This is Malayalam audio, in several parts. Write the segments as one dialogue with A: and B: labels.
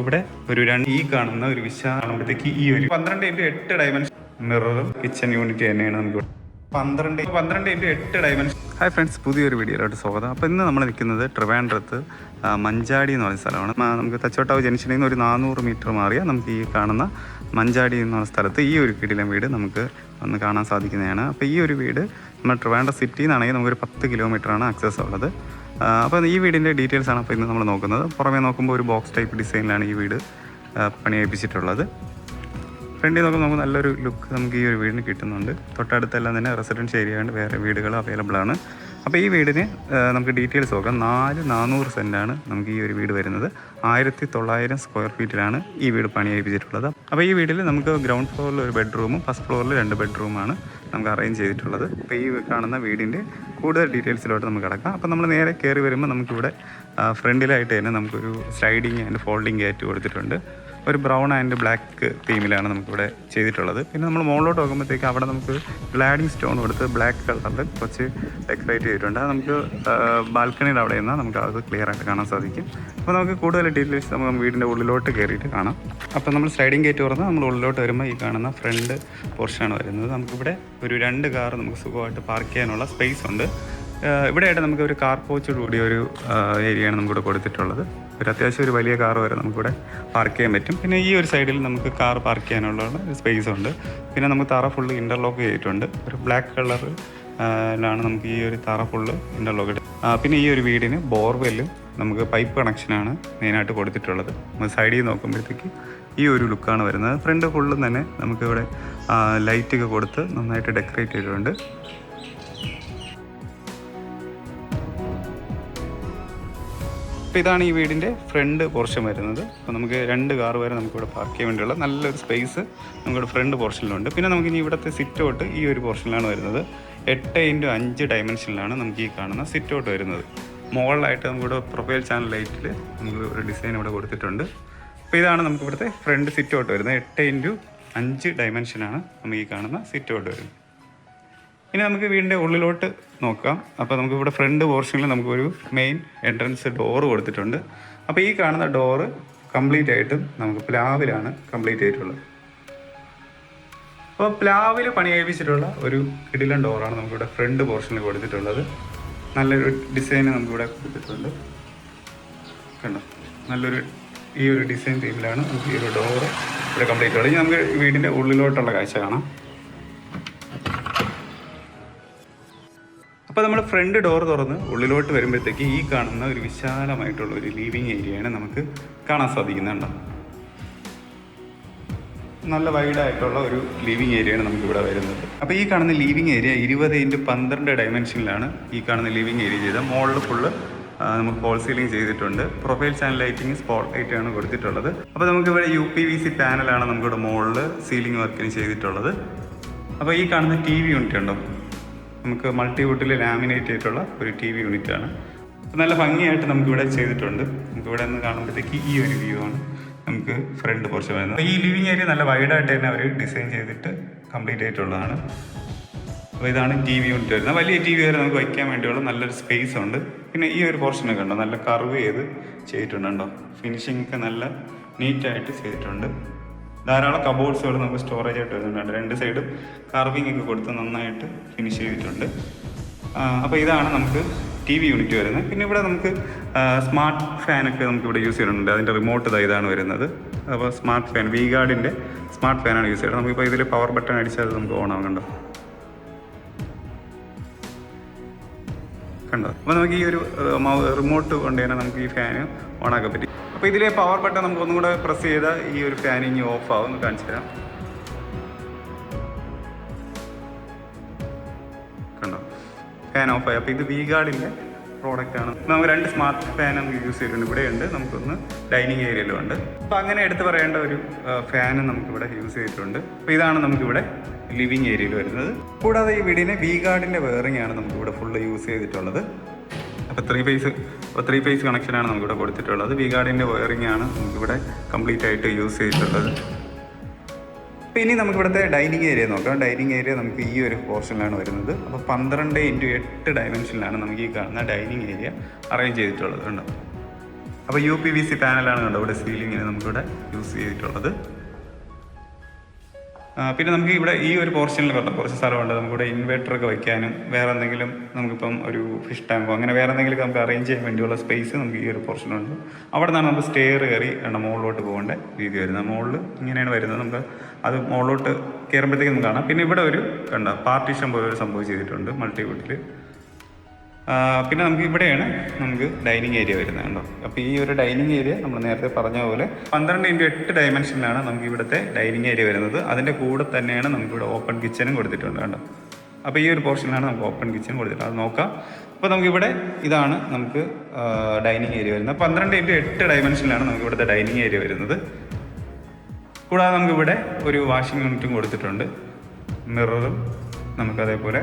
A: ഇവിടെ ഒരു ഈ കാണുന്ന ഒരു വിശാലത്തേക്ക് ഈ ഒരു 12x8 ഡയമെൻഷൻ മിററും കിച്ചൺ യൂണിറ്റ് തന്നെയാണ് നമുക്ക് 12x8 ഡയമെൻഷൻ. ഹായ് ഫ്രണ്ട്സ്, പുതിയൊരു വീഡിയോയിലോട്ട് സ്വാഗതം. അപ്പോൾ ഇന്ന് നമ്മൾ നിൽക്കുന്നത് ട്രിവാൻഡ്രത്ത് മഞ്ചാടി എന്ന് പറയുന്ന സ്ഥലമാണ്. നമുക്ക് തച്ചോട്ടാവ് ജംഗ്ഷനിൽ നിന്ന് ഒരു 400 മീറ്റർ മാറിയാൽ നമുക്ക് ഈ കാണുന്ന മഞ്ചാടി എന്ന് പറയുന്ന സ്ഥലത്ത് ഈ ഒരു കിടിലൻ വീട് നമുക്ക് വന്ന് കാണാൻ സാധിക്കുന്നതാണ്. അപ്പോൾ ഈ ഒരു വീട് നമ്മുടെ ട്രിവാൻഡ്രം സിറ്റിയിൽ നിന്നാണെങ്കിൽ നമുക്കൊരു 10 കിലോമീറ്ററാണ് ആക്സസ് ഉള്ളത്. അപ്പോൾ ഈ വീടിൻ്റെ ഡീറ്റെയിൽസാണ് അപ്പോൾ ഇന്ന് നമ്മൾ നോക്കുന്നത്. പുറമേ നോക്കുമ്പോൾ ഒരു ബോക്സ് ടൈപ്പ് ഡിസൈനിലാണ് ഈ വീട് പണിയേൽപ്പിച്ചിട്ടുള്ളത്. ഫ്രണ്ടിൽ നോക്കുമ്പോൾ നമുക്ക് നല്ലൊരു ലുക്ക് നമുക്ക് ഈ ഒരു വീടിന് കിട്ടുന്നുണ്ട്. തൊട്ടടുത്തെല്ലാം തന്നെ റെസിഡൻഷ്യൽ ഏരിയ ഉണ്ട്, വേറെ വീടുകൾ അവൈലബിൾ ആണ്. അപ്പോൾ ഈ വീടിന് നമുക്ക് ഡീറ്റെയിൽസ് നോക്കാം. 400 സെൻറ്റാണ് നമുക്ക് ഈ ഒരു വീട് വരുന്നത്. 1900 സ്ക്വയർ ഫീറ്റിലാണ് ഈ വീട് പണിയേൽപ്പിച്ചിട്ടുള്ളത്. അപ്പോൾ ഈ വീട്ടിൽ നമുക്ക് ഗ്രൗണ്ട് ഫ്ലോറിൽ ഒരു ബെഡ്റൂമും ഫസ്റ്റ് ഫ്ലോറിൽ 2 ബെഡ്റൂമാണ് നമുക്ക് അറേഞ്ച് ചെയ്തിട്ടുള്ളത്. അപ്പോൾ ഈ കാണുന്ന വീടിൻ്റെ കൂടുതൽ ഡീറ്റെയിൽസിലോട്ട് നമുക്ക് കിടക്കാം. അപ്പോൾ നമ്മൾ നേരെ കയറി വരുമ്പോൾ നമുക്കിവിടെ ഫ്രണ്ടിലായിട്ട് തന്നെ നമുക്കൊരു സ്ലൈഡിങ് ആൻഡ് ഫോൾഡിങ് ഗേറ്റ് കൊടുത്തിട്ടുണ്ട്. ഒരു ബ്രൗൺ ആൻഡ് ബ്ലാക്ക് തീമിലാണ് നമുക്കിവിടെ ചെയ്തിട്ടുള്ളത്. പിന്നെ നമ്മൾ മുകളിലോട്ട് നോക്കുമ്പോഴത്തേക്ക് അവിടെ നമുക്ക് ഗ്ലാഡിങ് സ്റ്റോൺ കൊടുത്ത് ബ്ലാക്ക് കളറിൽ കുറച്ച് ഡെക്കറേറ്റ് ചെയ്തിട്ടുണ്ട്. അത് നമുക്ക് ബാൽക്കണിയുടെ അവിടെ നിന്നാൽ നമുക്ക് അത് ക്ലിയർ ആയിട്ട് കാണാൻ സാധിക്കും. അപ്പോൾ നമുക്ക് കൂടുതൽ ഡീറ്റെയിൽസ് നമുക്ക് വീടിൻ്റെ ഉള്ളിലോട്ട് കയറിയിട്ട് കാണാം. അപ്പോൾ നമ്മൾ സ്ലൈഡിങ് ഗേറ്റ് തുറന്ന് നമ്മൾ ഉള്ളിലോട്ട് വരുമ്പോൾ ഈ കാണുന്ന ഫ്രണ്ട് പോർഷനാണ് വരുന്നത്. നമുക്കിവിടെ ഒരു 2 കാർ നമുക്ക് സുഖമായിട്ട് പാർക്ക് ചെയ്യാനുള്ള സ്പേസ് ഉണ്ട്. ഇവിടെയായിട്ട് നമുക്ക് ഒരു കാർ പോച്ചോട് കൂടിയ ഒരു ഏരിയയാണ് നമുക്കിവിടെ കൊടുത്തിട്ടുള്ളത്. ഒരു അത്യാവശ്യം ഒരു വലിയ കാർ വരെ നമുക്കിവിടെ പാർക്ക് ചെയ്യാൻ പറ്റും. പിന്നെ ഈ ഒരു സൈഡിൽ നമുക്ക് കാർ പാർക്ക് ചെയ്യാനുള്ള സ്പേസ് ഉണ്ട്. പിന്നെ നമുക്ക് തറ ഫുള്ള് ഇൻ്റർലോക്ക് ചെയ്തിട്ടുണ്ട്. ഒരു ബ്ലാക്ക് കളറിലാണ് നമുക്ക് ഈ ഒരു തറ ഫുള്ള് ഇൻ്റർലോക്ക് ഇട്ട്. പിന്നെ ഈ ഒരു വീടിന് ബോർവെല്ലും നമുക്ക് പൈപ്പ് കണക്ഷനാണ് മെയിനായിട്ട് കൊടുത്തിട്ടുള്ളത്. നമ്മൾ സൈഡിൽ നോക്കുമ്പോഴത്തേക്ക് ഈ ഒരു ലുക്കാണ് വരുന്നത്. ഫ്രണ്ട് ഫുള്ളും തന്നെ നമുക്കിവിടെ ലൈറ്റൊക്കെ കൊടുത്ത് നന്നായിട്ട് ഡെക്കറേറ്റ് ചെയ്തിട്ടുണ്ട്. അപ്പോൾ ഇതാണ് ഈ വീടിൻ്റെ ഫ്രണ്ട് പോർഷൻ വരുന്നത്. അപ്പോൾ നമുക്ക് 2 കാർ വരെ നമുക്കിവിടെ പാർക്ക് ചെയ്യാൻ വേണ്ടിയുള്ള നല്ലൊരു സ്പേസ് നമുക്കിവിടെ ഫ്രണ്ട് പോർഷനിലുണ്ട്. പിന്നെ നമുക്കിനി ഇവിടുത്തെ സിറ്റ് ഔട്ട് ഈ ഒരു പോർഷനിലാണ് വരുന്നത്. 8x5 ഡയമെൻഷനിലാണ് നമുക്ക് ഈ കാണുന്ന സിറ്റ് ഔട്ട് വരുന്നത്. മുകളിലായിട്ട് നമുക്കിവിടെ പ്രൊഫൈൽ ചാനൽ ലൈറ്റിൽ നമുക്ക് ഒരു ഡിസൈൻ ഇവിടെ കൊടുത്തിട്ടുണ്ട്. അപ്പോൾ ഇതാണ് നമുക്കിവിടുത്തെ ഫ്രണ്ട് സിറ്റ് ഔട്ട് വരുന്നത്. 8x5 ഡയമെൻഷനാണ് നമുക്ക് ഈ കാണുന്ന സിറ്റ് ഔട്ട് വരുന്നത്. ഇനി നമുക്ക് വീടിൻ്റെ ഉള്ളിലോട്ട് നോക്കാം. അപ്പോൾ നമുക്കിവിടെ ഫ്രണ്ട് പോർഷനിൽ നമുക്കൊരു മെയിൻ എൻട്രൻസ് ഡോറ് കൊടുത്തിട്ടുണ്ട്. അപ്പോൾ ഈ കാണുന്ന ഡോറ് കംപ്ലീറ്റ് ആയിട്ടും നമുക്ക് പ്ലാവിലാണ് കംപ്ലീറ്റ് ചെയ്തിട്ടുള്ളത്. അപ്പോൾ പ്ലാവിൽ പണിയേൽപ്പിച്ചിട്ടുള്ള ഒരു കിടിലൻ ഡോറാണ് നമുക്കിവിടെ ഫ്രണ്ട് പോർഷനിൽ കൊടുത്തിട്ടുള്ളത്. നല്ലൊരു ഡിസൈൻ നമുക്കിവിടെ കൊടുത്തിട്ടുണ്ട്. കണ്ടോ, നല്ലൊരു ഈ ഒരു ഡിസൈൻ തീമിലാണ് നമുക്ക് ഈ ഒരു ഡോറ് ഇവിടെ കംപ്ലീറ്റ് ഉള്ളത്. ഇനി നമുക്ക് വീടിൻ്റെ ഉള്ളിലോട്ടുള്ള കാഴ്ച കാണാം. അപ്പോൾ നമ്മൾ ഫ്രണ്ട് ഡോർ തുറന്ന് ഉള്ളിലോട്ട് വരുമ്പോഴത്തേക്ക് ഈ കാണുന്ന ഒരു വിശാലമായിട്ടുള്ള ഒരു ലിവിങ് ഏരിയയാണ് നമുക്ക് കാണാൻ സാധിക്കുന്നുണ്ടോ. നല്ല വൈഡായിട്ടുള്ള ഒരു ലിവിങ് ഏരിയയാണ് നമുക്കിവിടെ വരുന്നത്. അപ്പോൾ ഈ കാണുന്ന ലിവിങ് ഏരിയ 20x12 ഡയമെൻഷനിലാണ് ഈ കാണുന്ന ലിവിങ് ഏരിയ ചെയ്തത്. മുകളിൽ ഫുള്ള് നമുക്ക് ഫോൾ സീലിംഗ് ചെയ്തിട്ടുണ്ട്. പ്രൊഫൈൽ ചാനൽ ലൈറ്റിങ് സ്പോട്ട് ലൈറ്റാണ് കൊടുത്തിട്ടുള്ളത്. അപ്പോൾ നമുക്കിവിടെ UPVC പാനലാണ് നമുക്കിവിടെ മുകളിൽ സീലിംഗ് വർക്കിന് ചെയ്തിട്ടുള്ളത്. അപ്പോൾ ഈ കാണുന്ന TV യൂണിറ്റ് ഉണ്ടോ, നമുക്ക് മൾട്ടിവുഡിൽ ലാമിനേറ്റ് ചെയ്തിട്ടുള്ള ഒരു TV യൂണിറ്റാണ്. നല്ല ഭംഗിയായിട്ട് നമുക്കിവിടെ ചെയ്തിട്ടുണ്ട്. നമുക്കിവിടെ നിന്ന് കാണുമ്പോഴത്തേക്ക് ഈ ഒരു വ്യൂ ആണ് നമുക്ക് ഫ്രണ്ട് പോർഷൻ വരുന്നത്. ഈ ലിവിങ് ഏരിയ നല്ല വൈഡായിട്ട് തന്നെ അവർ ഡിസൈൻ ചെയ്തിട്ട് കംപ്ലീറ്റ് ആയിട്ടുള്ളതാണ്. അപ്പോൾ ഇതാണ് TV യൂണിറ്റ് വരുന്നത്. വലിയ TV വരെ നമുക്ക് വയ്ക്കാൻ വേണ്ടിയുള്ള നല്ലൊരു സ്പേസ് ഉണ്ട്. പിന്നെ ഈ ഒരു പോർഷനൊക്കെ ഉണ്ടോ, നല്ല കർവ് ചെയ്ത് ചെയ്തിട്ടുണ്ടോ, ഫിനിഷിംഗ് ഒക്കെ നല്ല നീറ്റായിട്ട് ചെയ്തിട്ടുണ്ട്. ധാരാളം കബോർഡ്സുകൾ നമുക്ക് സ്റ്റോറേജ് ആയിട്ട് വരുന്നുണ്ട്. 2 സൈഡും കാർവിംഗ് ഒക്കെ കൊടുത്ത് നന്നായിട്ട് ഫിനിഷ് ചെയ്തിട്ടുണ്ട്. അപ്പോൾ ഇതാണ് നമുക്ക് TV യൂണിറ്റ് വരുന്നത്. പിന്നെ ഇവിടെ നമുക്ക് സ്മാർട്ട് ഫാനൊക്കെ നമുക്കിവിടെ യൂസ് ചെയ്യുന്നുണ്ട്. അതിൻ്റെ റിമോട്ട് ഇതാണ് വരുന്നത്. അപ്പോൾ സ്മാർട്ട് ഫാൻ V-Guardൻ്റെ സ്മാർട്ട് ഫാനാണ് യൂസ് ചെയ്യുന്നത്. നമുക്കിപ്പോൾ ഇതിൽ പവർ ബട്ടൺ അടിച്ചാൽ നമുക്ക് ഓൺ ആവുന്നുണ്ടോ, കണ്ടോ. അപ്പോൾ നമുക്ക് ഈ ഒരു റിമോട്ട് കൊണ്ട് തന്നെ നമുക്ക് ഈ ഫാന് ഓണാക്കാൻ പറ്റും. അപ്പോൾ ഇതിലെ പവർ ബട്ടൺ നമുക്ക് ഒന്നും കൂടെ പ്രസ് ചെയ്താൽ ഈ ഒരു ഫാൻ ഇനി ഓഫ് ആവും. എന്ന് കാണിച്ചു തരാം, കണ്ടോ, ഫാൻ ഓഫ് ആയി. അപ്പോൾ ഇത് V-Guardൻ്റെ പ്രോഡക്റ്റാണ്. നമുക്ക് 2 സ്മാർട്ട് ഫാൻ നമുക്ക് യൂസ് ചെയ്തിട്ടുണ്ട്. ഇവിടെ ഉണ്ട്, നമുക്കൊന്ന് ഡൈനിങ് ഏരിയയിലും ഉണ്ട്. അപ്പോൾ അങ്ങനെ എടുത്ത് പറയേണ്ട ഒരു ഫാന് നമുക്കിവിടെ യൂസ് ചെയ്തിട്ടുണ്ട്. അപ്പോൾ ഇതാണ് നമുക്കിവിടെ ലിവിങ് ഏരിയയിൽ വരുന്നത്. കൂടാതെ ഈ വീടിന് V-Guardൻ്റെ വെയറിംഗ് ആണ് നമുക്കിവിടെ ഫുള്ള് യൂസ് ചെയ്തിട്ടുള്ളത്. അപ്പോൾ 3 ഫേസ് കണക്ഷനാണ് നമുക്കിവിടെ കൊടുത്തിട്ടുള്ളത്. V-Guardൻ്റെ വയറിംഗ് ആണ് നമുക്കിവിടെ കംപ്ലീറ്റ് ആയിട്ട് യൂസ് ചെയ്തിട്ടുള്ളത്. അപ്പോൾ ഇനി നമുക്കിവിടുത്തെ ഡൈനിങ് ഏരിയ നോക്കാം. ഡൈനിങ് ഏരിയ നമുക്ക് ഈ ഒരു പോർഷനിലാണ് വരുന്നത്. അപ്പോൾ 12x8 ഡയമെൻഷനിലാണ് നമുക്ക് ഈ കാണുന്ന ഡൈനിങ് ഏരിയ അറേഞ്ച് ചെയ്തിട്ടുള്ളത്. ഉണ്ടോ, അപ്പോൾ UPVC പാനലാണ് കണ്ടോ ഇവിടെ സീലിങ്ങിന് നമുക്കിവിടെ യൂസ് ചെയ്തിട്ടുള്ളത്. പിന്നെ നമുക്ക് ഇവിടെ ഈ ഒരു പോർഷനിൽ കണ്ടോ കുറച്ച് സ്ഥലമുണ്ട്. നമുക്കിവിടെ ഇൻവെർട്ടറൊക്കെ വയ്ക്കാനും വേറെ എന്തെങ്കിലും നമുക്കിപ്പം ഒരു ഫിഷ് ടാങ്കോ അങ്ങനെ വേറെ എന്തെങ്കിലും നമുക്ക് അറേഞ്ച് ചെയ്യാൻ വേണ്ടിയുള്ള സ്പേസ് നമുക്ക് ഈ ഒരു പോർഷനുണ്ട്. അവിടെ നിന്നാണ് നമുക്ക് സ്റ്റെയർ കയറി മുകളിലോട്ട് പോകേണ്ട രീതി വരുന്നത്. മുകളിൽ ഇങ്ങനെയാണ് വരുന്നത്. നമുക്ക് അത് മുകളിലോട്ട് കയറുമ്പോഴത്തേക്കും നമുക്ക് കാണാം. പിന്നെ ഇവിടെ ഒരു കണ്ടോ പാർട്ടീഷൻ പോലെ ഒരു സംഭവം ചെയ്തിട്ടുണ്ട് മൾട്ടിവുഡിൽ. പിന്നെ നമുക്ക് ഇവിടെയാണ് നമുക്ക് ഡൈനിങ് ഏരിയ വരുന്നത് കണ്ടോ. അപ്പോൾ ഈ ഒരു ഡൈനിങ് ഏരിയ നമ്മൾ നേരത്തെ പറഞ്ഞ പോലെ 12x8 ഡയമെൻഷനിലാണ് നമുക്ക് ഇവിടുത്തെ ഡൈനിങ് ഏരിയ വരുന്നത്. അതിൻ്റെ കൂടെ തന്നെയാണ് നമുക്കിവിടെ ഓപ്പൺ കിച്ചനും കൊടുത്തിട്ടുണ്ട് കണ്ടോ. അപ്പോൾ ഈ ഒരു പോർഷനിലാണ് നമുക്ക് ഓപ്പൺ കിച്ചൺ കൊടുത്തിട്ടുണ്ട്. അത് നോക്കാം. അപ്പോൾ നമുക്കിവിടെ ഇതാണ് നമുക്ക് ഡൈനിങ് ഏരിയ വരുന്നത്. 12x8 ഡയമെൻഷനിലാണ് നമുക്ക് ഇവിടുത്തെ ഡൈനിങ് ഏരിയ വരുന്നത്. കൂടാതെ നമുക്കിവിടെ ഒരു വാഷിംഗ് യൂണിറ്റും കൊടുത്തിട്ടുണ്ട്. മിററും നമുക്കതേപോലെ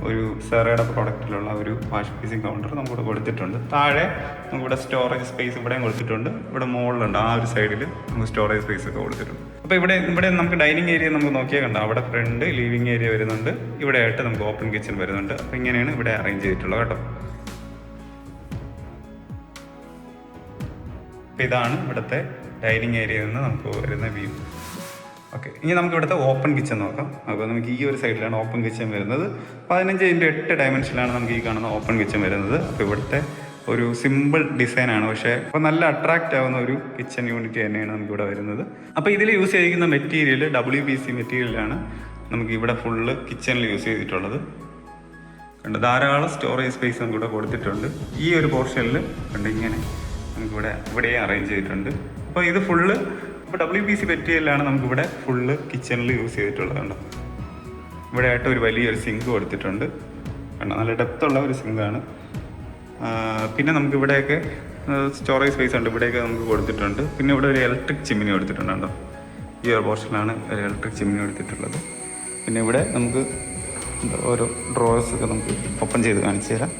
A: ഒരു സെറയുടെ പ്രോഡക്റ്റിലുള്ള ഒരു വാഷ് ബേസിൻ കൗണ്ടർ നമുക്കിവിടെ കൊടുത്തിട്ടുണ്ട്. താഴെ നമുക്കിവിടെ സ്റ്റോറേജ് സ്പേസ് ഇവിടെയും കൊടുത്തിട്ടുണ്ട്. ഇവിടെ മുകളിലുണ്ട് ആ ഒരു സൈഡിൽ നമുക്ക് സ്റ്റോറേജ് സ്പേസ് ഒക്കെ കൊടുത്തിട്ടുണ്ട്. അപ്പോൾ ഇവിടെ നമുക്ക് ഡൈനിങ് ഏരിയ നമുക്ക് നോക്കിയാൽ കണ്ടോ. അവിടെ ഫ്രണ്ട് ലിവിങ് ഏരിയ വരുന്നുണ്ട്. ഇവിടെ ആയിട്ട് നമുക്ക് ഓപ്പൺ കിച്ചൺ വരുന്നുണ്ട്. അപ്പോൾ ഇങ്ങനെയാണ് ഇവിടെ അറേഞ്ച് ചെയ്തിട്ടുള്ളത് കേട്ടോ. അപ്പോൾ ഇതാണ് ഇവിടുത്തെ ഡൈനിങ് ഏരിയയിൽ നിന്ന് നമുക്ക് വരുന്ന വ്യൂ. ഓക്കെ, ഇനി നമുക്ക് ഇവിടുത്തെ ഓപ്പൺ കിച്ചൺ നോക്കാം. അപ്പോൾ നമുക്ക് ഈ ഒരു സൈഡിലാണ് ഓപ്പൺ കിച്ചൺ വരുന്നത്. 15x8 ഡയമെൻഷനിലാണ് നമുക്ക് ഈ കാണുന്ന ഓപ്പൺ കിച്ചൺ വരുന്നത്. അപ്പോൾ ഇവിടുത്തെ ഒരു സിമ്പിൾ ഡിസൈനാണ്, പക്ഷേ അപ്പോൾ നല്ല അട്രാക്റ്റ് ആവുന്ന ഒരു കിച്ചൺ യൂണിറ്റ് തന്നെയാണ് നമുക്കിവിടെ വരുന്നത്. അപ്പോൾ ഇതിൽ യൂസ് ചെയ്തിരിക്കുന്ന മെറ്റീരിയൽ WPC മെറ്റീരിയലാണ് നമുക്ക് ഇവിടെ ഫുള്ള് കിച്ചണിൽ യൂസ് ചെയ്തിട്ടുള്ളത്. കണ്ട് ധാരാളം സ്റ്റോറേജ് സ്പേസ് നമുക്കിവിടെ കൊടുത്തിട്ടുണ്ട്. ഈ ഒരു പോർഷനിൽ കണ്ട് ഇങ്ങനെ ഇവിടെ അറേഞ്ച് ചെയ്തിട്ടുണ്ട്. അപ്പോൾ ഇത് ഫുള്ള് ഇപ്പോൾ WPC മെറ്റീരിയലാണ് നമുക്കിവിടെ ഫുള്ള് കിച്ചണിൽ യൂസ് ചെയ്തിട്ടുള്ളത് കണ്ടോ. ഇവിടെ ആയിട്ട് ഒരു വലിയൊരു സിങ്ക് കൊടുത്തിട്ടുണ്ട് കണ്ടോ. നല്ല ഡെപ്തുള്ള ഒരു സിങ്കാണ്. പിന്നെ നമുക്ക് ഇവിടെയൊക്കെ സ്റ്റോറേജ് സ്പേസ് ഉണ്ട്. ഇവിടെയൊക്കെ നമുക്ക് കൊടുത്തിട്ടുണ്ട്. പിന്നെ ഇവിടെ ഒരു ഇലക്ട്രിക് ചിമ്മിനി കൊടുത്തിട്ടുണ്ട് കണ്ടോ. ഈ ഒരു പോർഷനിലാണ് ഒരു ഇലക്ട്രിക് ചിമ്മിനി കൊടുത്തിട്ടുള്ളത്. പിന്നെ ഇവിടെ നമുക്ക് ഓരോ ഡ്രോവേഴ്സൊക്കെ നമുക്ക് ഓപ്പൺ ചെയ്ത് കാണിച്ചു തരാം.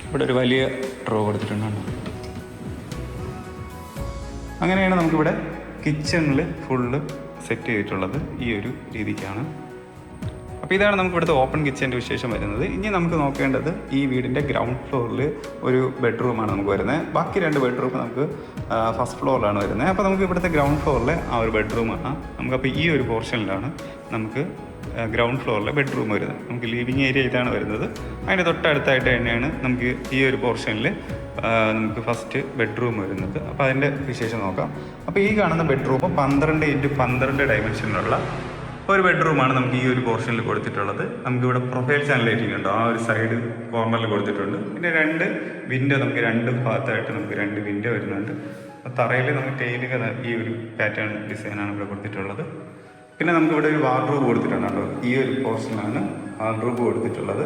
A: ഇവിടെ ഒരു വലിയ ഡ്രോ കൊടുത്തിട്ടുണ്ട്. അങ്ങനെയാണ് നമുക്കിവിടെ കിച്ചണിൽ ഫുള്ള് സെറ്റ് ചെയ്തിട്ടുള്ളത് ഈ ഒരു രീതിക്കാണ്. അപ്പോൾ ഇതാണ് നമുക്ക് ഇവിടുത്തെ ഓപ്പൺ കിച്ചൻ്റെ വിശേഷം വരുന്നത്. ഇനി നമുക്ക് നോക്കേണ്ടത് ഈ വീടിൻ്റെ ഗ്രൗണ്ട് ഫ്ലോറിൽ ഒരു ബെഡ്റൂമാണ് നമുക്ക് വരുന്നത്. ബാക്കി 2 ബെഡ്റൂം നമുക്ക് ഫസ്റ്റ് ഫ്ലോറിലാണ് വരുന്നത്. അപ്പോൾ നമുക്ക് ഇവിടുത്തെ ഗ്രൗണ്ട് ഫ്ലോറിലെ ആ ഒരു ബെഡ്റൂമാണ് നമുക്കപ്പോൾ ഈ ഒരു പോർഷനിലാണ് നമുക്ക് ഗ്രൗണ്ട് ഫ്ലോറിലെ ബെഡ്റൂം വരുന്നത്. നമുക്ക് ലിവിങ് ഏരിയ ഇതാണ് വരുന്നത്. അതിൻ്റെ തൊട്ടടുത്തായിട്ട് തന്നെയാണ് നമുക്ക് ഈ ഒരു പോർഷനിൽ നമുക്ക് ഫസ്റ്റ് ബെഡ്റൂം വരുന്നത്. അപ്പോൾ അതിൻ്റെ വിശേഷം നോക്കാം. അപ്പോൾ ഈ കാണുന്ന ബെഡ്റൂം 12x12 ഡയമെൻഷനിലുള്ള ഒരു ബെഡ്റൂമാണ് നമുക്ക് ഈ ഒരു പോർഷനിൽ കൊടുത്തിട്ടുള്ളത്. നമുക്കിവിടെ പ്രൊഫൈൽ ചാനൽ ലൈറ്റിംഗ് ഉണ്ട്, ആ ഒരു സൈഡ് കോർണറിൽ കൊടുത്തിട്ടുണ്ട്. പിന്നെ 2 വിൻഡോ നമുക്ക് 2 ഭാഗത്തായിട്ട് നമുക്ക് 2 വിൻഡോ വരുന്നുണ്ട്. തറയിൽ നമുക്ക് ടൈലുകൾ ഈ ഒരു പാറ്റേൺ ഡിസൈനാണ് ഇവിടെ കൊടുത്തിട്ടുള്ളത്. പിന്നെ നമുക്കിവിടെ ഒരു വാർഡ്രോബ് കൊടുത്തിട്ടുണ്ട് കേട്ടോ. ഈ ഒരു പോർഷനിലാണ് വാർഡ്രോബ് കൊടുത്തിട്ടുള്ളത്.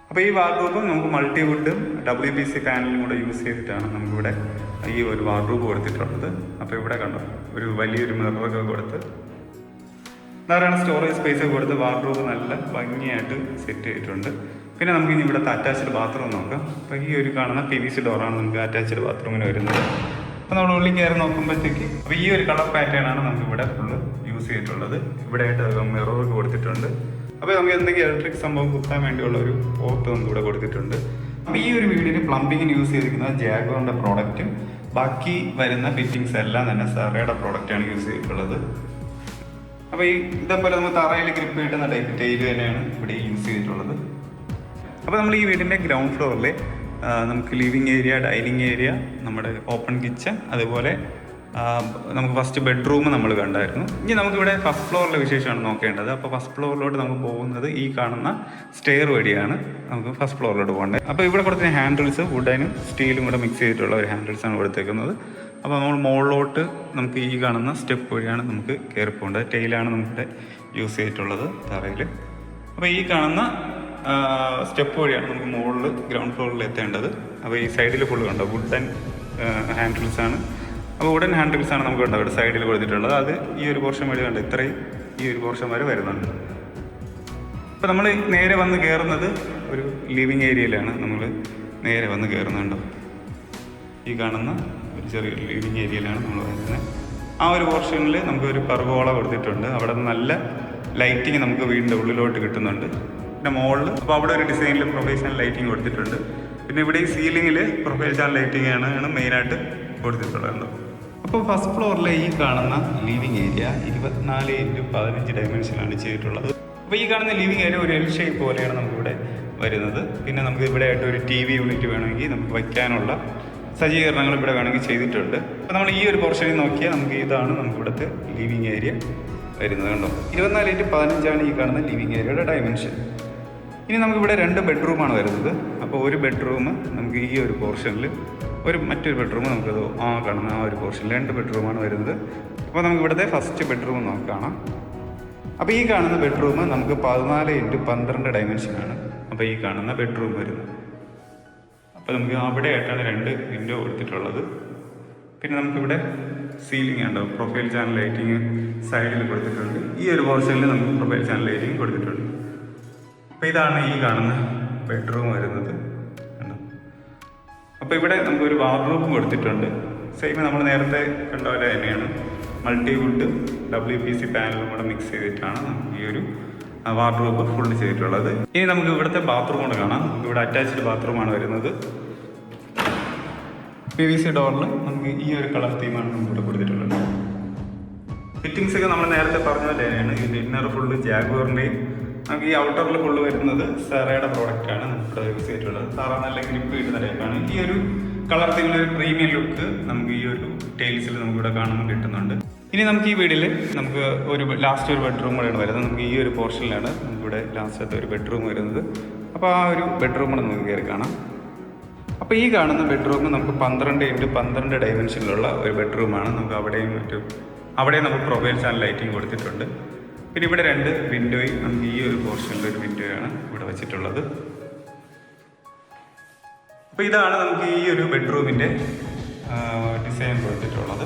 A: അപ്പോൾ ഈ വാർഡ്രോബും നമുക്ക് മൾട്ടിവുഡും WPC പാനലും കൂടെ യൂസ് ചെയ്തിട്ടാണ് നമുക്കിവിടെ ഈ ഒരു വാർഡ്രോബ് കൊടുത്തിട്ടുള്ളത്. അപ്പോൾ ഇവിടെ കണ്ടോ ഒരു വലിയൊരു മിററൊക്കെ കൊടുത്ത് ധാരാളം സ്റ്റോറേജ് സ്പേസ് ഒക്കെ കൊടുത്ത് വാർഡ്രോബ് നല്ല ഭംഗിയായിട്ട് സെറ്റ് ചെയ്തിട്ടുണ്ട്. പിന്നെ നമുക്ക് ഇനി ഇവിടുത്തെ അറ്റാച്ച്ഡ് ബാത്റൂം നോക്കാം. അപ്പോൾ ഈ ഒരു കാണുന്ന PVC ഡോറാണ് നമുക്ക് അറ്റാച്ച്ഡ് ബാത്റൂമിന് വരുന്നത്. അപ്പോൾ നമ്മൾ ഉള്ളിൽ കയറി നോക്കുമ്പോഴത്തേക്ക് അപ്പോൾ ഈ ഒരു കളർ പാറ്റേൺ ആണ് നമുക്ക് ഇവിടെ ഫുള്ള് യൂസ് ചെയ്തിട്ടുള്ളത്. ഇവിടെ ആയിട്ട് മിററൊക്കെ കൊടുത്തിട്ടുണ്ട്. അപ്പോൾ നമുക്ക് എന്തെങ്കിലും ഇലക്ട്രിക് സംഭവം കുത്താൻ വേണ്ടിയുള്ള ഒരു പോർട്ട് നമുക്ക് ഇവിടെ കൊടുത്തിട്ടുണ്ട്. അപ്പോൾ ഈ ഒരു വീടിന് പ്ലംബിങ്ങിന് യൂസ് ചെയ്തിരിക്കുന്നത് ജാഗോറിൻ്റെ പ്രോഡക്റ്റും ബാക്കി വരുന്ന ഫിറ്റിങ്സ് എല്ലാം തന്നെ സെറയുടെ പ്രോഡക്റ്റാണ് യൂസ് ചെയ്തിട്ടുള്ളത്. അപ്പോൾ ഈ ഇതേപോലെ നമുക്ക് തറയിൽ ഗ്രിപ്പ് കിട്ടുന്ന ടൈപ്പ് ടൈല് തന്നെയാണ് ഇവിടെ യൂസ് ചെയ്തിട്ടുള്ളത്. അപ്പോൾ നമ്മൾ ഈ വീടിൻ്റെ ഗ്രൗണ്ട് ഫ്ലോറിൽ നമുക്ക് ലിവിങ് ഏരിയ, ഡൈനിങ് ഏരിയ, നമ്മുടെ ഓപ്പൺ കിച്ചൺ, അതുപോലെ നമുക്ക് ഫസ്റ്റ് ബെഡ്റൂം നമ്മൾ കണ്ടായിരുന്നു. ഇനി നമുക്കിവിടെ ഫസ്റ്റ് ഫ്ലോറിലെ വിശേഷമാണ് നോക്കേണ്ടത്. അപ്പോൾ ഫസ്റ്റ് ഫ്ലോറിലോട്ട് നമുക്ക് പോകുന്നത് ഈ കാണുന്ന സ്റ്റെയർ വഴിയാണ് നമുക്ക് ഫസ്റ്റ് ഫ്ലോറിലോട്ട് പോകേണ്ടത്. അപ്പോൾ ഇവിടെ കൊടുത്ത ഹാൻഡിൽസ് വുഡനും സ്റ്റീലും കൂടെ മിക്സ് ചെയ്തിട്ടുള്ള ഒരു ഹാൻഡിൽസാണ് കൊടുത്തേക്കുന്നത്. അപ്പോൾ നമ്മൾ മുകളിലോട്ട് നമുക്ക് ഈ കാണുന്ന സ്റ്റെപ്പ് വഴിയാണ് നമുക്ക് കയറി പോകേണ്ടത്. ടൈലാണ് നമുക്കിവിടെ യൂസ് ചെയ്തിട്ടുള്ളത് തറയിൽ. അപ്പോൾ ഈ കാണുന്ന സ്റ്റെപ്പ് വഴിയാണ് നമുക്ക് മുകളിൽ ഗ്രൗണ്ട് ഫ്ലോറിൽ എത്തേണ്ടത്. അപ്പോൾ ഈ സൈഡിൽ ഫുള്ള് കണ്ടോ വുഡൻ ഹാൻഡിൽസാണ്. അപ്പോൾ വുഡൻ ഹാൻഡിൽസാണ് നമുക്ക് കണ്ടോ ഇവിടെ സൈഡിൽ കൊടുത്തിട്ടുള്ളത്. അത് ഈ ഒരു പോർഷൻ വഴി കണ്ടോ ഇത്രയും ഈ ഒരു പോർഷൻ വരെ വരുന്നുണ്ട്. അപ്പോൾ നമ്മൾ നേരെ വന്ന് കയറുന്നത് ഒരു ലിവിങ് ഏരിയയിലാണ്. നമ്മൾ നേരെ വന്ന് കയറുന്നുണ്ടോ ഈ കാണുന്ന ഒരു ചെറിയ ലിവിങ് ഏരിയയിലാണ് നമ്മൾ വരുന്നത്. ആ ഒരു പോർഷനിൽ നമുക്കൊരു പെർഗോള കൊടുത്തിട്ടുണ്ട്. അവിടെ നല്ല ലൈറ്റിങ് നമുക്ക് വീടിൻ്റെ ഉള്ളിലോട്ട് കിട്ടുന്നുണ്ട്. പിന്നെ മുകളിൽ അപ്പോൾ അവിടെ ഒരു ഡിസൈനിൽ പ്രൊഫഷണൽ ലൈറ്റിങ് കൊടുത്തിട്ടുണ്ട്. പിന്നെ ഇവിടെ ഈ സീലിങ്ങിൽ പ്രൊഫൈൽ ചാനൽ ലൈറ്റിംഗ് ആണ് മെയിനായിട്ട് കൊടുത്തിട്ടുള്ളത്. അപ്പോൾ ഫസ്റ്റ് ഫ്ലോറിലെ ഈ കാണുന്ന ലിവിങ് ഏരിയ 24x15 ഡയമെൻഷനാണ് ചെയ്തിട്ടുള്ളത്. അപ്പോൾ ഈ കാണുന്ന ലിവിങ് ഏരിയ ഒരു എൽ ഷേപ്പ് പോലെയാണ് നമുക്കിവിടെ വരുന്നത്. പിന്നെ നമുക്ക് ഇവിടെ ആയിട്ട് ഒരു TV യൂണിറ്റ് വേണമെങ്കിൽ നമുക്ക് വയ്ക്കാനുള്ള സജ്ജീകരണങ്ങൾ ഇവിടെ വേണമെങ്കിൽ ചെയ്തിട്ടുണ്ട്. അപ്പോൾ നമ്മൾ ഈ ഒരു പോർഷനിൽ നോക്കിയാൽ നമുക്ക് ഇതാണ് നമുക്കിവിടുത്തെ ലിവിങ് ഏരിയ വരുന്നത്. കണ്ടോ, 24x15 ഈ കാണുന്ന ലിവിങ് ഏരിയയുടെ ഡയമെൻഷൻ. ഇനി നമുക്കിവിടെ 2 ബെഡ്റൂമാണ് വരുന്നത്. അപ്പോൾ ഒരു ബെഡ്റൂം നമുക്ക് ഈ ഒരു പോർഷനിൽ, മറ്റൊരു ബെഡ്റൂം നമുക്കത് കാണുന്ന ആ ഒരു പോർഷനിൽ 2 ബെഡ്റൂമാണ് വരുന്നത്. അപ്പോൾ നമുക്ക് ഇവിടുത്തെ ഫസ്റ്റ് ബെഡ്റൂം കാണാം. അപ്പോൾ ഈ കാണുന്ന ബെഡ്റൂം നമുക്ക് 14x12 ഡയമെൻഷനാണ്. അപ്പോൾ ഈ കാണുന്ന ബെഡ്റൂം വരുന്നത്. അപ്പോൾ നമുക്ക് അവിടെ ആയിട്ടാണ് 2 വിൻഡോ കൊടുത്തിട്ടുള്ളത്. പിന്നെ നമുക്കിവിടെ സീലിംഗ് ഉണ്ടോ, പ്രൊഫൈൽ ചാനൽ ലൈറ്റിങ് സൈഡിൽ കൊടുത്തിട്ടുണ്ട്. ഈ ഒരു പോർഷനിൽ നമുക്ക് പ്രൊഫൈൽ ചാനൽ ലൈറ്റിങ് കൊടുത്തിട്ടുണ്ട്. അപ്പോൾ ഇതാണ് ഈ കാണുന്ന ബെഡ്റൂം വരുന്നത്. അപ്പോൾ ഇവിടെ നമുക്കൊരു വാർഡ്രോബും കൊടുത്തിട്ടുണ്ട്. സെയിം നമ്മൾ നേരത്തെ കണ്ട പോലെ തന്നെയാണ്. മൾട്ടിവുഡ് WPC പാനലും കൂടെ മിക്സ് ചെയ്തിട്ടാണ് നമുക്ക് ഈ ഒരു വാർഡ്രോബ് ഫുള്ള് ചെയ്തിട്ടുള്ളത്. ഇനി നമുക്ക് ഇവിടുത്തെ ബാത്റൂം കൂടെ കാണാം. നമുക്ക് ഇവിടെ അറ്റാച്ച്ഡ് ബാത്റൂമാണ് വരുന്നത്. PVC ഡോറിൽ നമുക്ക് ഈ ഒരു കളർ തീമാണ് നമുക്ക് ഇവിടെ കൊടുത്തിട്ടുള്ളത്. ഫിറ്റിങ്സ് ഒക്കെ നമ്മൾ നേരത്തെ പറഞ്ഞ പോലെ തന്നെയാണ്. ഇതിൻ്റെ ഇന്നർ ഫുള്ള് ജാഗ്വറിൻ്റെയും, നമുക്ക് ഈ ഔട്ടറിൽ ഫുള്ള് വരുന്നത് സെറയുടെ പ്രോഡക്റ്റാണ് നമുക്കിവിടെ യൂസ് ചെയ്തിട്ടുള്ളത്. സാറ നല്ല ഗ്രിപ്പ് കിട്ടുന്ന ടൈപ്പാണ്. ഈ ഒരു കളർ തീമിൽ ഒരു പ്രീമിയം ലുക്ക് നമുക്ക് ഈ ഒരു ടൈൽസിൽ നമുക്കിവിടെ കാണുമ്പോൾ കിട്ടുന്നുണ്ട്. ഇനി നമുക്ക് ഈ വീട്ടിൽ നമുക്ക് ലാസ്റ്റ് ഒരു ബെഡ്റൂം കൂടെയാണ് വരുന്നത്. നമുക്ക് ഈ ഒരു പോർഷനിലാണ് നമുക്കിവിടെ ലാസ്റ്റത്തെ ഒരു ബെഡ്റൂം വരുന്നത്. അപ്പോൾ ആ ഒരു ബെഡ്റൂം കൂടെ നമുക്ക് കയറി കാണാം. അപ്പോൾ ഈ കാണുന്ന ബെഡ്റൂം നമുക്ക് 12x12 ഡയമെൻഷനിലുള്ള ഒരു ബെഡ്റൂമാണ്. നമുക്ക് അവിടെയും നമുക്ക് പ്രൊഫൈൽ ചാനൽ ലൈറ്റിംഗ് കൊടുത്തിട്ടുണ്ട്. പിന്നെ ഇവിടെ 2 വിൻഡോയും നമുക്ക് ഈ ഒരു പോർഷനിൽ ഒരു വിൻഡോയാണ് ഇവിടെ വെച്ചിട്ടുള്ളത്. അപ്പോൾ ഇതാണ് നമുക്ക് ഈ ഒരു ബെഡ്റൂമിൻ്റെ ഡിസൈൻ കൊടുത്തിട്ടുള്ളത്.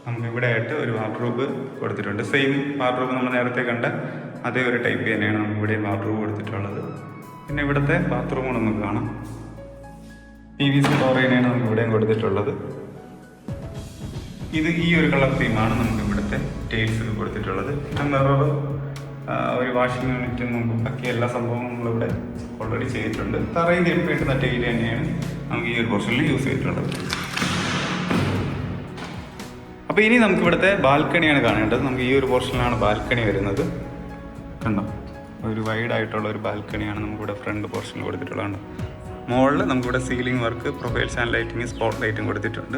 A: നമുക്ക് ഇവിടെ ആയിട്ട് ഒരു വാർഡ്രോബ് കൊടുത്തിട്ടുണ്ട്. സെയിം വാർഡ്രോബ് നമ്മൾ നേരത്തെ കണ്ട അതേ ഒരു ടൈപ്പ് തന്നെയാണ് നമുക്ക് ഇവിടെ വാർഡ്രോബ് കൊടുത്തിട്ടുള്ളത്. പിന്നെ ഇവിടുത്തെ ബാത്റൂം നമുക്ക് കാണാം. PVC ഡോർ തന്നെയാണ് നമുക്ക് ഇവിടെയും കൊടുത്തിട്ടുള്ളത്. ഇത് ഈ ഒരു കളർ തീമാണ് നമുക്ക് ഇവിടുത്തെ ടൈൽസിൽ കൊടുത്തിട്ടുള്ളത്. മിറർ, ഒരു വാഷിംഗ് യൂണിറ്റ്, നമുക്ക് ബാക്കി എല്ലാ സംഭവങ്ങളും നമ്മളിവിടെ ഓൾറെഡി ചെയ്തിട്ടുണ്ട്. തറയിൽ കിട്ടുന്ന ടൈൽ തന്നെയാണ് നമുക്ക് ഈ ഒരു പോർഷനിൽ യൂസ് ചെയ്തിട്ടുള്ളത്. അപ്പോൾ ഇനി നമുക്ക് ഇവിടുത്തെ ബാൽക്കണിയാണ് കാണേണ്ടത്. നമുക്ക് ഈ ഒരു പോർഷനിലാണ് ബാൽക്കണി വരുന്നത്. കണ്ടോ, ഒരു വൈഡായിട്ടുള്ള ഒരു ബാൽക്കണിയാണ് നമുക്കിവിടെ ഫ്രണ്ട് പോർഷനിൽ കൊടുത്തിട്ടുള്ളത്. മുകളിൽ നമുക്കിവിടെ ceiling work, profile channel lighting, spot ലൈറ്റും കൊടുത്തിട്ടുണ്ട്.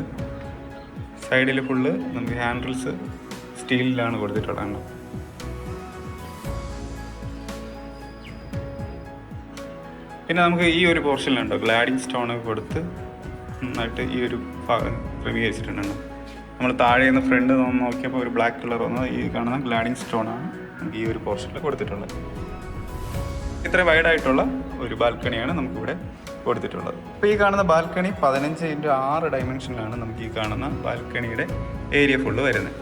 A: സൈഡിൽ ഫുള്ള് നമുക്ക് ഹാൻഡിൽസ് സ്റ്റീലിലാണ് കൊടുത്തിട്ടുള്ളത്. പിന്നെ നമുക്ക് ഈ ഒരു പോർഷനിലുണ്ടോ ഗ്ലാഡിങ് സ്റ്റോൺ കൊടുത്ത് നന്നായിട്ട് ഈ ഒരു ഭാഗം ക്രമീകരിച്ചിട്ടുണ്ട്. നമ്മൾ താഴെ നിന്ന് ഫ്രണ്ട് നോക്കിയപ്പോൾ ഒരു ബ്ലാക്ക് കളർ വന്നത് ഈ കാണുന്ന ഗ്ലാഡിങ് സ്റ്റോണാണ് നമുക്ക് ഈ ഒരു പോർഷനിൽ കൊടുത്തിട്ടുള്ളത്. ഇത്ര വൈഡായിട്ടുള്ള ഒരു ബാൽക്കണിയാണ് നമുക്കിവിടെ കൊടുത്തിട്ടുള്ളത്. അപ്പോൾ ഈ കാണുന്ന ബാൽക്കണി 15x6 ഡയമെൻഷനിലാണ് നമുക്ക് ഈ കാണുന്ന ബാൽക്കണിയുടെ ഏരിയ ഫുള്ള് വരുന്നത്.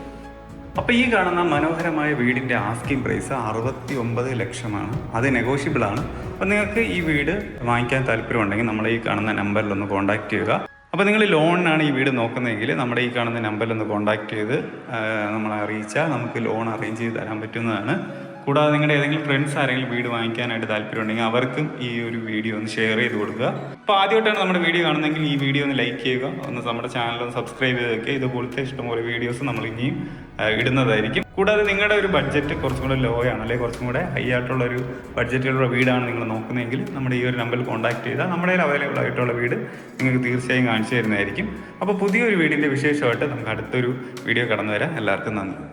A: അപ്പോൾ ഈ കാണുന്ന മനോഹരമായ വീടിൻ്റെ ആസ്കിംഗ് പ്രൈസ് 69 ലക്ഷമാണ്. അത് നെഗോഷ്യബിളാണ്. അപ്പോൾ നിങ്ങൾക്ക് ഈ വീട് വാങ്ങിക്കാൻ താല്പര്യമുണ്ടെങ്കിൽ നമ്മളെ ഈ കാണുന്ന നമ്പറിലൊന്ന് കോൺടാക്റ്റ് ചെയ്യുക. അപ്പോൾ നിങ്ങൾ ലോണിനാണ് ഈ വീട് നോക്കുന്നതെങ്കിൽ നമ്മുടെ ഈ കാണുന്ന നമ്പറിലൊന്ന് കോൺടാക്റ്റ് ചെയ്ത് നമ്മളെ അറിയിച്ചാൽ നമുക്ക് ലോൺ അറേഞ്ച് ചെയ്ത് തരാൻ പറ്റുന്നതാണ്. കൂടാതെ നിങ്ങളുടെ ഏതെങ്കിലും ഫ്രണ്ട്സ് ആരെങ്കിലും വീട് വാങ്ങിക്കാനായിട്ട് താല്പര്യമുണ്ടെങ്കിൽ അവർക്കും ഈ ഒരു വീഡിയോ ഒന്ന് ഷെയർ ചെയ്ത് കൊടുക്കുക. അപ്പോൾ ആദ്യമായിട്ടാണ് നമ്മുടെ വീഡിയോ കാണുന്നതെങ്കിൽ ഈ വീഡിയോ ഒന്ന് ലൈക്ക് ചെയ്യുക, നമ്മുടെ ചാനലൊന്ന് സബ്സ്ക്രൈബ് ചെയ്ത് വെക്കുക. ഇതുപോലത്തെ ഇഷ്ടംപോലെ വീഡിയോസ് നമ്മൾ ഇനിയും ഇടുന്നതായിരിക്കും. കൂടാതെ നിങ്ങളുടെ ഒരു ബഡ്ജറ്റ് കുറച്ചും കൂടെ ലോ ആണ്, അല്ലെങ്കിൽ കുറച്ചും കൂടെ ഹൈ ആയിട്ടുള്ള ഒരു ബഡ്ജറ്റിലുള്ള വീടാണ് നിങ്ങൾ നോക്കുന്നതെങ്കിൽ നമ്മുടെ ഈ ഒരു നമ്പറിൽ കോൺടാക്ട് ചെയ്താൽ നമ്മുടെ അവൈലബിൾ ആയിട്ടുള്ള വീട് നിങ്ങൾക്ക് തീർച്ചയായും കാണിച്ചു തരുന്നതായിരിക്കും. അപ്പോൾ പുതിയൊരു വീടിൻ്റെ വിശേഷമായിട്ട് നമുക്ക് അടുത്തൊരു വീഡിയോ കടന്നു വരാം. എല്ലാവർക്കും നന്ദി.